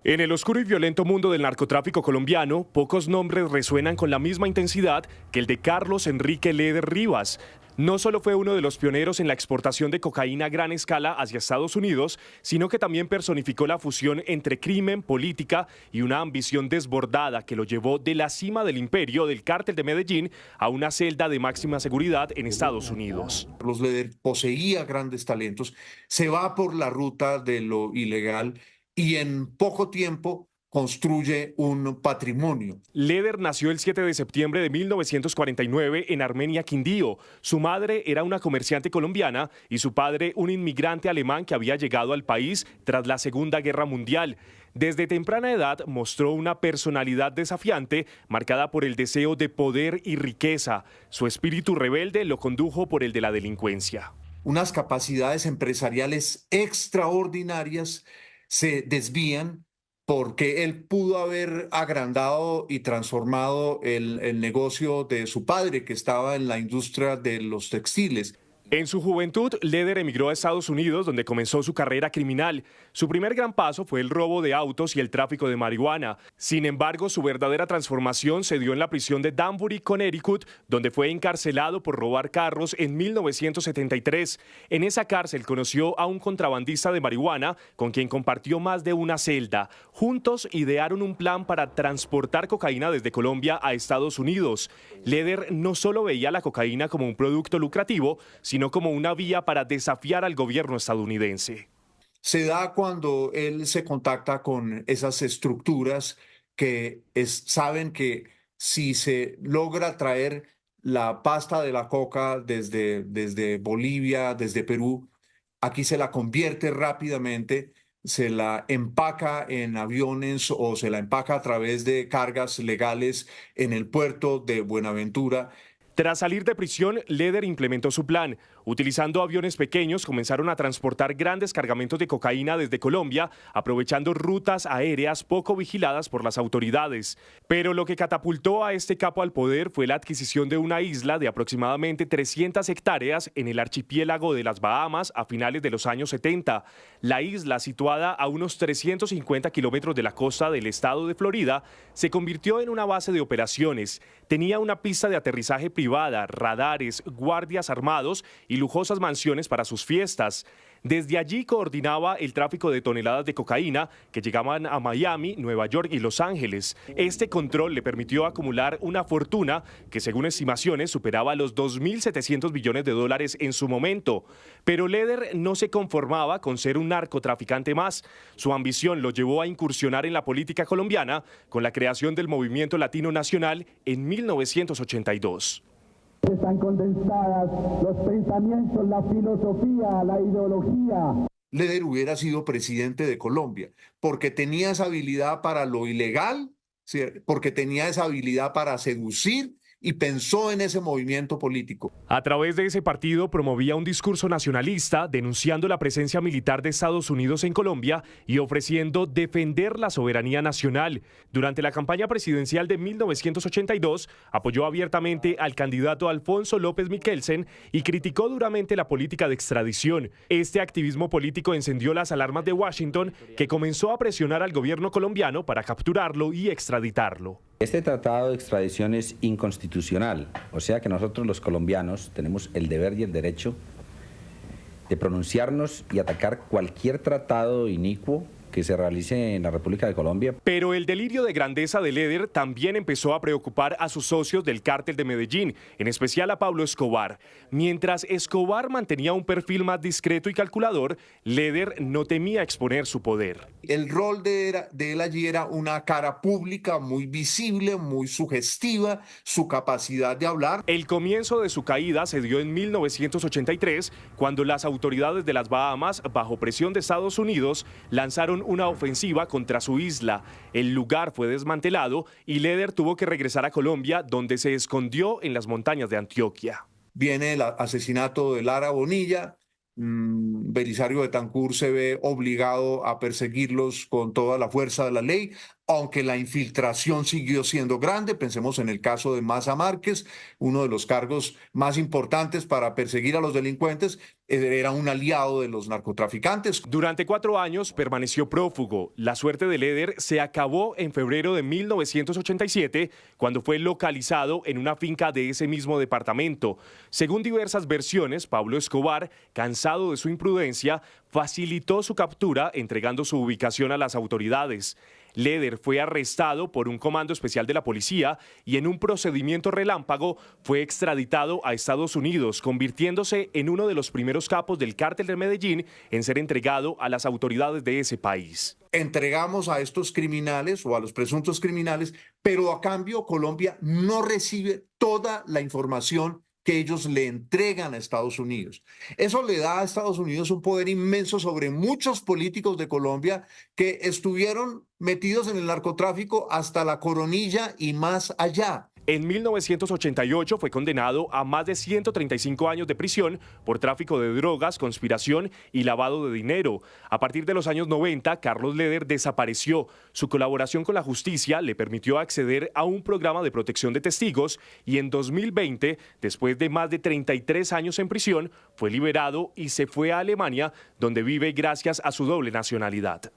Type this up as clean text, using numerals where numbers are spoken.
En el oscuro y violento mundo del narcotráfico colombiano, pocos nombres resuenan con la misma intensidad que el de Carlos Enrique Leder Rivas. No solo fue uno de los pioneros en la exportación de cocaína a gran escala hacia Estados Unidos, sino que también personificó la fusión entre crimen, política y una ambición desbordada que lo llevó de la cima del imperio del cártel de Medellín a una celda de máxima seguridad en Estados Unidos. Carlos Leder poseía grandes talentos, se va por la ruta de lo ilegal y en poco tiempo construye un patrimonio. Leder nació el 7 de septiembre de 1949 en Armenia, Quindío. Su madre era una comerciante colombiana y su padre un inmigrante alemán que había llegado al país tras la Segunda Guerra Mundial. Desde temprana edad mostró una personalidad desafiante marcada por el deseo de poder y riqueza. Su espíritu rebelde lo condujo por el de la delincuencia. Unas capacidades empresariales extraordinarias se desvían porque él pudo haber agrandado y transformado el negocio de su padre, que estaba en la industria de los textiles. En su juventud, Leder emigró a Estados Unidos, donde comenzó su carrera criminal. Su primer gran paso fue el robo de autos y el tráfico de marihuana. Sin embargo, su verdadera transformación se dio en la prisión de Danbury, Connecticut, donde fue encarcelado por robar carros en 1973. En esa cárcel conoció a un contrabandista de marihuana con quien compartió más de una celda. Juntos idearon un plan para transportar cocaína desde Colombia a Estados Unidos. Leder no solo veía la cocaína como un producto lucrativo, sino como una vía para desafiar al gobierno estadounidense. Se da cuando él se contacta con esas estructuras que saben que si se logra traer la pasta de la coca desde Bolivia, desde Perú, aquí se la convierte rápidamente, se la empaca en aviones o se la empaca a través de cargas legales en el puerto de Buenaventura. Tras salir de prisión, Leder implementó su plan. Utilizando aviones pequeños, comenzaron a transportar grandes cargamentos de cocaína desde Colombia, aprovechando rutas aéreas poco vigiladas por las autoridades. Pero lo que catapultó a este capo al poder fue la adquisición de una isla de aproximadamente 300 hectáreas en el archipiélago de las Bahamas a finales de los años 70. La isla, situada a unos 350 kilómetros de la costa del estado de Florida, se convirtió en una base de operaciones. Tenía una pista de aterrizaje privada, radares, guardias armados y lujosas mansiones para sus fiestas. Desde allí coordinaba el tráfico de toneladas de cocaína que llegaban a Miami, Nueva York y Los Ángeles. Este control le permitió acumular una fortuna que, según estimaciones, superaba los 2.700 millones de dólares en su momento. Pero Leder no se conformaba con ser un narcotraficante más. Su ambición lo llevó a incursionar en la política colombiana con la creación del Movimiento Latino Nacional en 1982. Están condensadas los pensamientos, la filosofía, la ideología. Leder hubiera sido presidente de Colombia porque tenía esa habilidad para lo ilegal, ¿sí? Porque tenía esa habilidad para seducir y pensó en ese movimiento político. A través de ese partido promovía un discurso nacionalista, denunciando la presencia militar de Estados Unidos en Colombia y ofreciendo defender la soberanía nacional. Durante la campaña presidencial de 1982, apoyó abiertamente al candidato Alfonso López Miquelsen y criticó duramente la política de extradición. Este activismo político encendió las alarmas de Washington, que comenzó a presionar al gobierno colombiano para capturarlo y extraditarlo. Este tratado de extradición es inconstitucional, o sea que nosotros los colombianos tenemos el deber y el derecho de pronunciarnos y atacar cualquier tratado inicuo que se realice en la República de Colombia. Pero el delirio de grandeza de Leder también empezó a preocupar a sus socios del cártel de Medellín, en especial a Pablo Escobar. Mientras Escobar mantenía un perfil más discreto y calculador, Leder no temía exponer su poder. El rol de él allí era una cara pública muy visible, muy sugestiva, su capacidad de hablar. El comienzo de su caída se dio en 1983, cuando las autoridades de las Bahamas, bajo presión de Estados Unidos, lanzaron una ofensiva contra su isla. El lugar fue desmantelado y Leder tuvo que regresar a Colombia, donde se escondió en las montañas de Antioquia. Viene el asesinato de Lara Bonilla. Belisario Betancur se ve obligado a perseguirlos con toda la fuerza de la ley, aunque la infiltración siguió siendo grande. Pensemos en el caso de Maza Márquez, uno de los cargos más importantes para perseguir a los delincuentes era un aliado de los narcotraficantes. Durante 4 años permaneció prófugo. La suerte de Leder se acabó en febrero de 1987, cuando fue localizado en una finca de ese mismo departamento. Según diversas versiones, Pablo Escobar, cansado de su imprudencia, facilitó su captura entregando su ubicación a las autoridades. Leder fue arrestado por un comando especial de la policía y en un procedimiento relámpago fue extraditado a Estados Unidos, convirtiéndose en uno de los primeros capos del cártel de Medellín en ser entregado a las autoridades de ese país. Entregamos a estos criminales o a los presuntos criminales, pero a cambio Colombia no recibe toda la información que ellos le entregan a Estados Unidos. Eso le da a Estados Unidos un poder inmenso sobre muchos políticos de Colombia que estuvieron metidos en el narcotráfico hasta la coronilla y más allá. En 1988 fue condenado a más de 135 años de prisión por tráfico de drogas, conspiración y lavado de dinero. A partir de los años 90, Carlos Leder desapareció. Su colaboración con la justicia le permitió acceder a un programa de protección de testigos y en 2020, después de más de 33 años en prisión, fue liberado y se fue a Alemania, donde vive gracias a su doble nacionalidad.